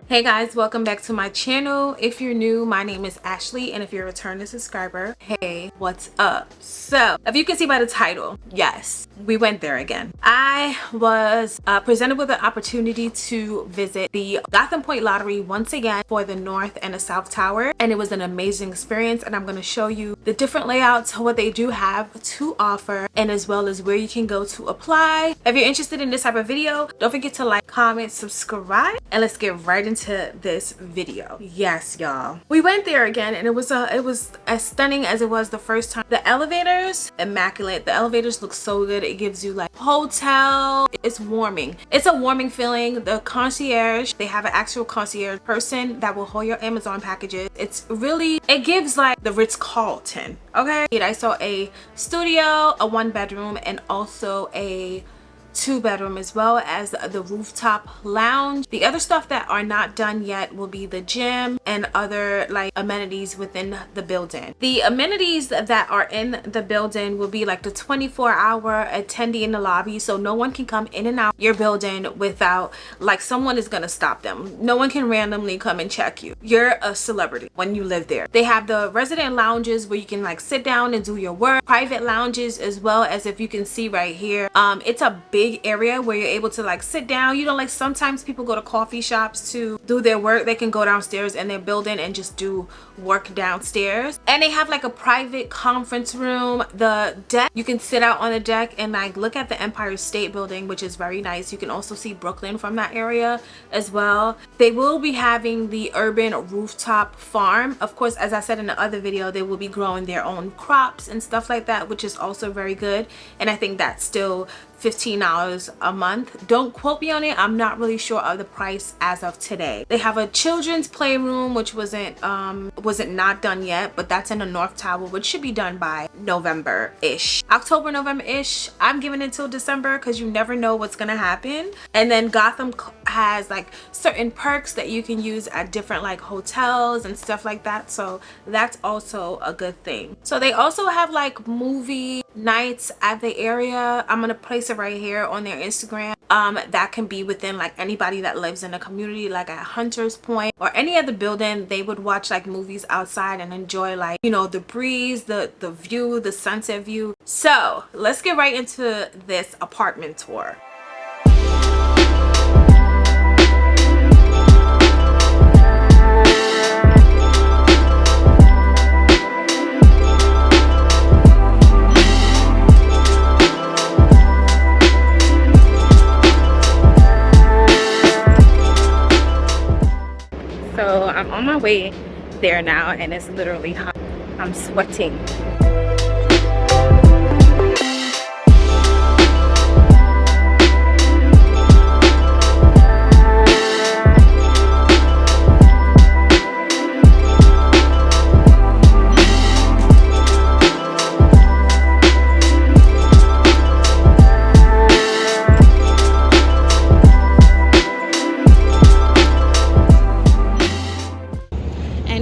Hey guys, welcome back to my channel. If you're new, my name is Ashley, and if you're a returning subscriber, hey, what's up? So if you can see by the title, yes, we went there again. I was presented with an opportunity to visit the Gotham Point Lottery once again for the North and the South Tower, and it was an amazing experience. And I'm going to show you the different layouts, what they do have to offer, and as well as where you can go to apply. If you're interested in this type of video, don't forget to like, comment, subscribe, and let's get right into this video. Yes, y'all, we went there again, and it was as stunning as it was the first time. The elevators, immaculate. The elevators look so good. It gives you like hotel. It's warming. It's a warming feeling. The concierge, they have an actual concierge person that will hold your Amazon packages. It gives like the Ritz-Carlton. Okay, I saw a studio, a 1-bedroom, and also a 2-bedroom, as well as the rooftop lounge. The other stuff that are not done yet will be the gym and other like amenities within the building. The amenities that are in the building will be like the 24-hour attendee in the lobby, so no one can come in and out your building without like someone is gonna stop them. No one can randomly come and check you. You're a celebrity when you live there. They have the resident lounges where you can like sit down and do your work, private lounges, as well as, if you can see right here, it's a big area where you're able to like sit down. You know, like sometimes people go to coffee shops to do their work. They can go downstairs in their building and just do work downstairs. And they have like a private conference room. The deck, you can sit out on the deck and like look at the Empire State Building, which is very nice. You can also see Brooklyn from that area as well. They will be having the urban rooftop farm. Of course, as I said in the other video, they will be growing their own crops and stuff like that, which is also very good. And I think that's still $15 a month. Don't quote me on it. I'm not really sure of the price as of today. They have a children's playroom, which wasn't not done yet, but that's in the North Tower, which should be done by November-ish. October, November-ish. I'm giving it till December because you never know what's gonna happen. And then Gotham has like certain perks that you can use at different like hotels and stuff like that, so that's also a good thing. So they also have like movie nights at the area. I'm gonna place it right here on their Instagram. That can be within like anybody that lives in a community, like at Hunter's Point or any other building. They would watch like movies outside and enjoy like, you know, the breeze, the view, the sunset view. So let's get right into this apartment tour. So I'm on my way there now, and it's literally hot. I'm sweating.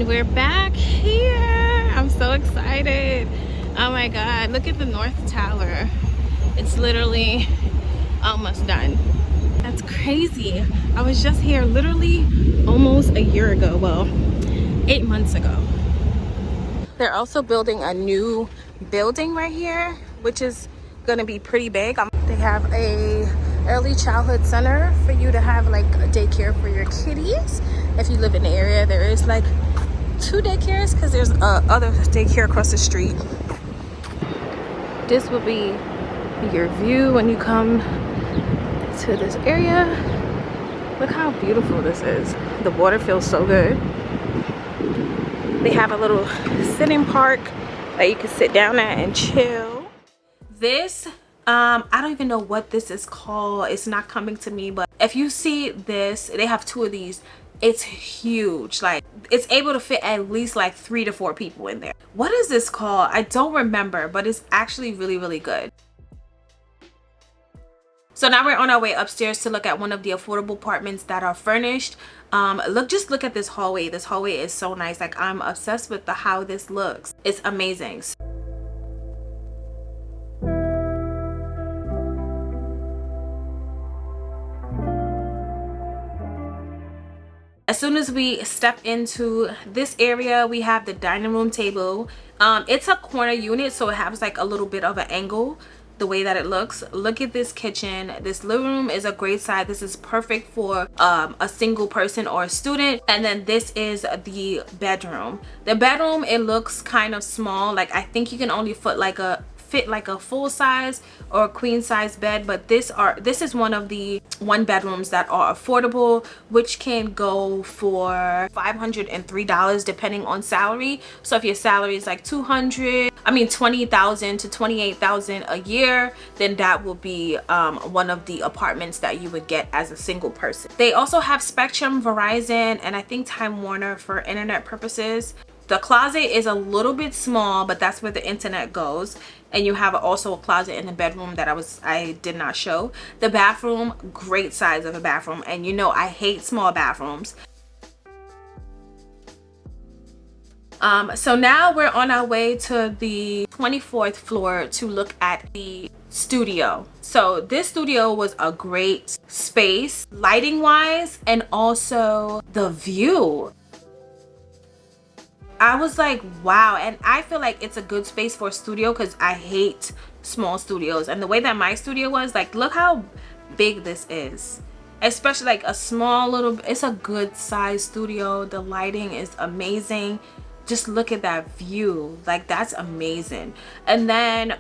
We're back here. I'm so excited. Oh my god, look at the North Tower. It's literally almost done. That's crazy. I was just here literally almost a year ago. Well, 8 months ago. They're also building a new building right here, which is gonna be pretty big. They have a early childhood center for you to have like a daycare for your kitties. If you live in the area, there is like 2 daycares because there's other daycare across the street. This will be your view when you come to this area. Look how beautiful this is. The water feels so good. They have a little sitting park that you can sit down at and chill. This I don't even know what this is called. It's not coming to me, but if you see this, they have 2 of these. It's huge. Like, it's able to fit at least like 3 to 4 people in there. What is this called? I don't remember, but it's actually really, really good. So now we're on our way upstairs to look at one of the affordable apartments that are furnished. Just look at this hallway. This hallway is so nice. Like, I'm obsessed with how this looks. It's amazing. As soon as we step into this area, we have the dining room table. It's a corner unit, so it has like a little bit of an angle the way that it looks. Look at this kitchen. This living room is a great size. This is perfect for a single person or a student. And then this is the bedroom. The bedroom, it looks kind of small. Like I think you can only fit like a full size or a queen size bed, but this is one of the bedrooms that are affordable, which can go for $503 depending on salary. So if your salary is like $20,000 to $28,000 a year, then that will be one of the apartments that you would get as a single person. They also have Spectrum, Verizon, and I think Time Warner for internet purposes. The closet is a little bit small, but that's where the internet goes. And you have also a closet in the bedroom that I did not show. The bathroom, great size of a bathroom. And you know I hate small bathrooms. So now we're on our way to the 24th floor to look at the studio. So this studio was a great space, lighting wise, and also the view. I was like, wow. And I feel like it's a good space for a studio because I hate small studios. And the way that my studio was, like, look how big this is. Especially like a small little, it's a good size studio. The lighting is amazing. Just look at that view, like that's amazing. And then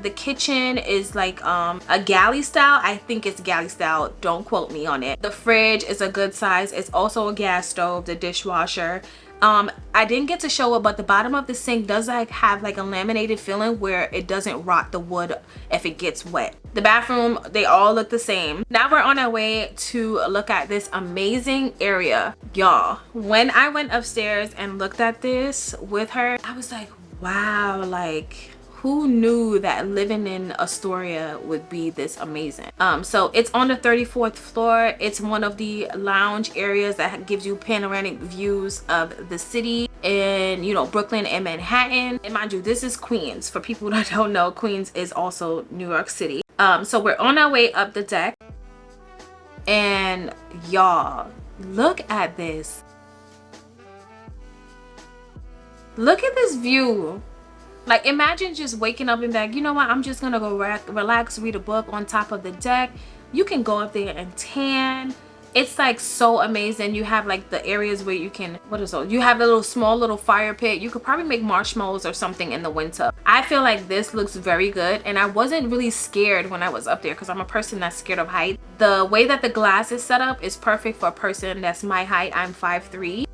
the kitchen is like a galley style. I think it's galley style, don't quote me on it. The fridge is a good size. It's also a gas stove. The dishwasher, I didn't get to show it, but the bottom of the sink does like have like a laminated feeling where it doesn't rot the wood if it gets wet. The bathroom, they all look the same. Now we're on our way to look at this amazing area. Y'all, when I went upstairs and looked at this with her, I was like, wow, like who knew that living in Astoria would be this amazing? So it's on the 34th floor. It's one of the lounge areas that gives you panoramic views of the city in, you know, Brooklyn and Manhattan. And mind you, this is Queens. For people that don't know, Queens is also New York City. So we're on our way up the deck. And y'all, look at this. Look at this view. Like imagine just waking up and be like, you know what, I'm just gonna go relax, read a book on top of the deck. You can go up there and tan. It's like so amazing. You have like the areas where you can, what is it? You have a small little fire pit. You could probably make marshmallows or something in the winter. I feel like this looks very good, and I wasn't really scared when I was up there because I'm a person that's scared of height. The way that the glass is set up is perfect for a person that's my height. I'm 5'3".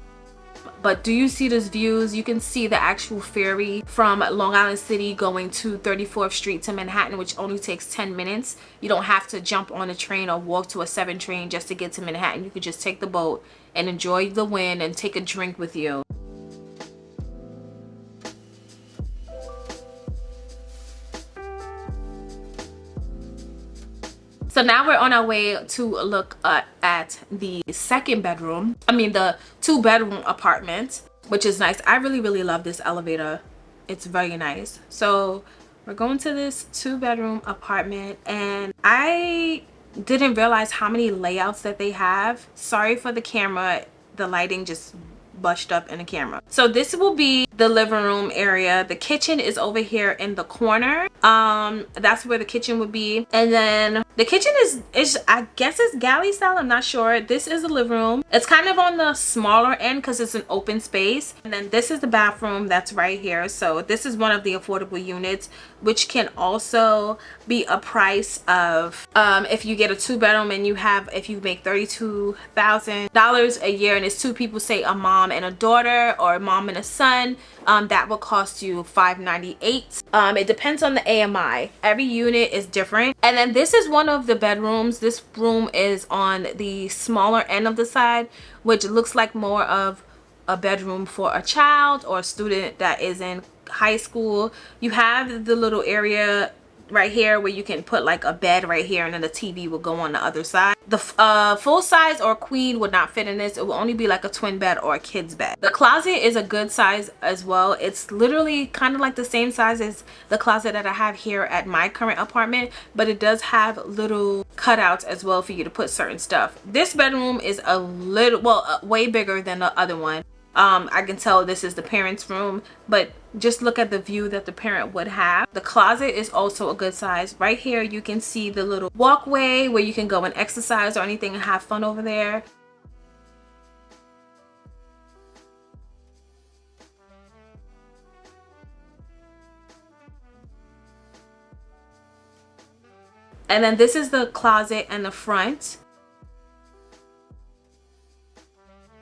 But do you see those views? You can see the actual ferry from Long Island City going to 34th Street to Manhattan, which only takes 10 minutes. You don't have to jump on a train or walk to a 7 train just to get to Manhattan. You could just take the boat and enjoy the wind and take a drink with you. So now we're on our way to look at the second bedroom. I mean the 2-bedroom apartment, which is nice. I really love this elevator. It's very nice. So we're going to this 2-bedroom apartment, and I didn't realize how many layouts that they have. Sorry for the camera. The lighting just bushed up in the camera. So this will be the living room area. The kitchen is over here in the corner. That's where the kitchen would be. And then the kitchen is I guess it's galley style, I'm not sure. This is the living room. It's kind of on the smaller end because it's an open space. And then this is the bathroom that's right here. So this is one of the affordable units, which can also be a price of if you get a 2-bedroom and if you make $32,000 a year and it's 2 people, say a mom and a daughter or a mom and a son, that will cost you $598. It depends on the AMI. Every unit is different. And then this is one of the bedrooms. This room is on the smaller end of the side, which looks like more of a bedroom for a child or a student that is in high school. You have the little area right here where you can put like a bed right here, and then the TV will go on the other side. The full size or queen would not fit in this. It will only be like a twin bed or a kid's bed. The closet is a good size as well. It's literally kind of like the same size as the closet that I have here at my current apartment, but it does have little cutouts as well for you to put certain stuff. This bedroom is a little, well, way bigger than the other one. I can tell this is the parents' room, but just look at the view that the parent would have. The closet is also a good size. Right here you can see the little walkway where you can go and exercise or anything and have fun over there. And then this is the closet and the front.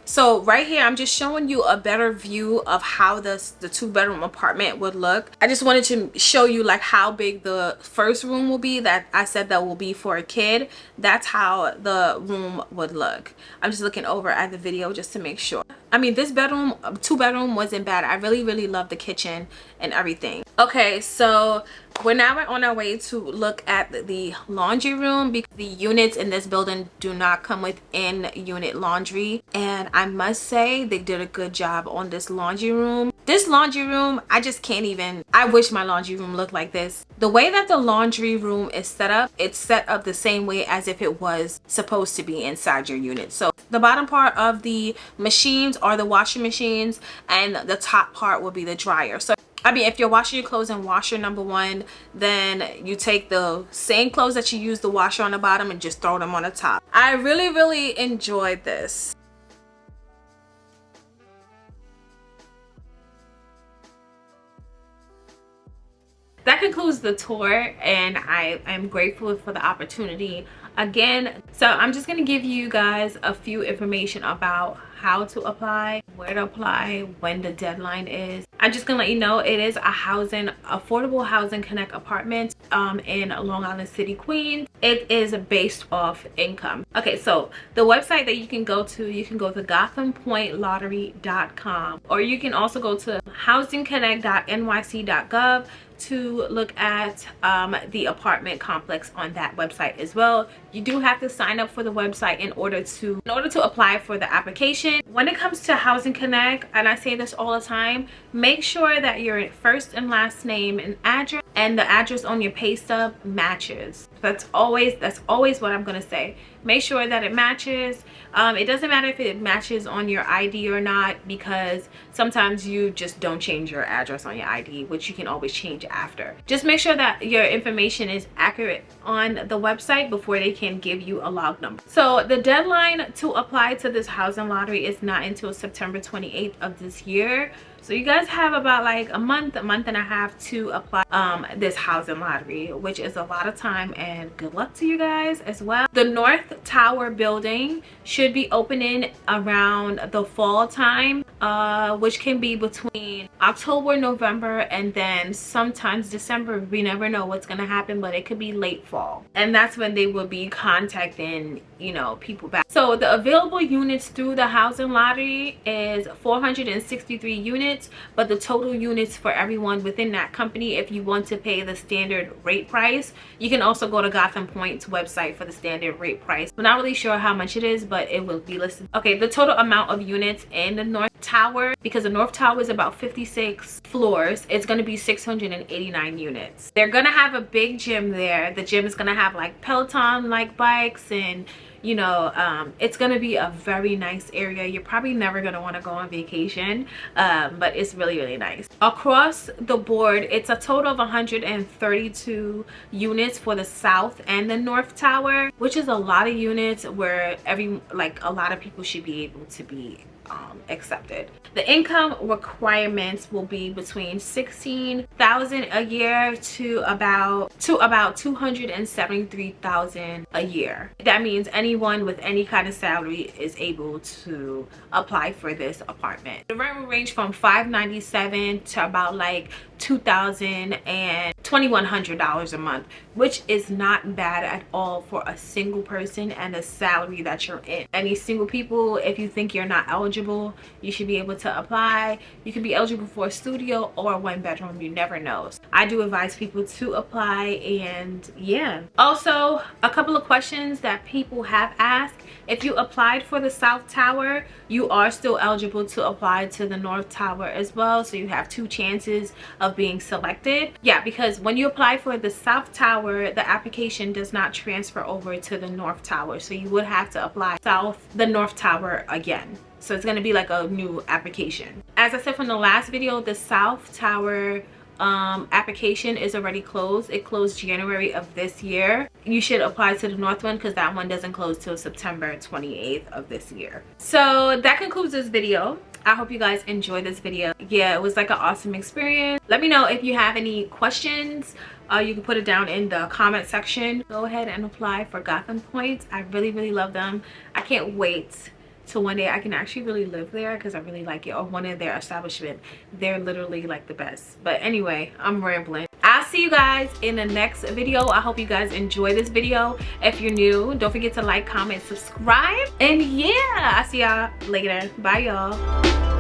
So right here, I'm just showing you a better view of how the 2-bedroom apartment would look. I just wanted to show you like how big the first room will be that I said that will be for a kid. That's how the room would look. I'm just looking over at the video just to make sure. I mean, this bedroom, 2-bedroom wasn't bad. I really love the kitchen and everything. Okay, so we're now on our way to look at the laundry room, because the units in this building do not come with in-unit laundry, and I must say they did a good job on this laundry room. This laundry room, I just can't even, I wish my laundry room looked like this. The way that the laundry room is set up, it's set up the same way as if it was supposed to be inside your unit. So the bottom part of the machines are the washing machines, and the top part will be the dryer. So I mean, if you're washing your clothes in washer number 1, then you take the same clothes that you use the washer on the bottom and just throw them on the top. I really enjoyed this. That concludes the tour, and I am grateful for the opportunity again. So I'm just going to give you guys a few information about how to apply, where to apply, when the deadline is. I'm just gonna let you know it is a affordable housing connect apartment in Long Island City, Queens. It is based off income. Okay, so the website that you can go to GothamPointLottery.com, or you can also go to housingconnect.nyc.gov to look at the apartment complex on that website as well. You do have to sign up for the website in order to apply for the application. When it comes to Housing Connect, and I say this all the time, make sure that your first and last name and address and the address on your pay stub matches. That's always what I'm gonna say. Make sure that it matches. It doesn't matter if it matches on your ID or not, because sometimes you just don't change your address on your ID, which you can always change after. Just make sure that your information is accurate on the website before they can give you a log number. So the deadline to apply to this housing lottery is not until September 28th of this year. So you guys have about like a month and a half to apply this housing lottery, which is a lot of time, and good luck to you guys as well. The North Tower building should be opening around the fall time, which can be between October, November, and then sometimes December. We never know what's gonna happen, but it could be late fall, and that's when they will be contacting, you know, people back. So the available units through the housing lottery is 463 units, but the total units for everyone within that company, if you want to pay the standard rate price, you can also go to Gotham Point's website for the standard rate price. I'm not really sure how much it is, but it will be listed. Okay, the total amount of units in the North Tower, because the North Tower is about 56 floors, it's going to be 689 units. They're going to have a big gym there. The gym is going to have like Peloton like bikes, and you know, it's gonna be a very nice area. You're probably never gonna want to go on vacation, but it's really nice. Across the board, it's a total of 132 units for the South and the North Tower, which is a lot of units where a lot of people should be able to be accepted. The income requirements will be between $16,000 a year to about $273,000 a year. That means anyone with any kind of salary is able to apply for this apartment. The rent will range from $597 to about like $2,000 and $2,100 a month, which is not bad at all for a single person and the salary that you're in. Any single people, if you think you're not eligible, you should be able to apply. You can be eligible for a studio or a 1-bedroom, you never know. I do advise people to apply. And yeah, also a couple of questions that people have asked: if you applied for the South Tower, you are still eligible to apply to the North Tower as well, so you have 2 chances of being selected. Yeah, because when you apply for the South Tower, the application does not transfer over to the North Tower, so you would have to apply the North Tower again. So it's going to be like a new application. As I said from the last video, the South Tower application is already closed. It closed January of this year. You should apply to the North one because that one doesn't close till September 28th of this year. So that concludes this video. I hope you guys enjoyed this video. Yeah, it was like an awesome experience. Let me know if you have any questions. You can put it down in the comment section. Go ahead and apply for Gotham Point. I really love them. I can't wait till one day I can actually really live there because I really like it, or one of their establishment. They're literally like the best. But anyway, I'm rambling. I'll see you guys in the next video. I hope you guys enjoy this video. If you're new, don't forget to like, comment, subscribe, and yeah, I'll see y'all later. Bye y'all.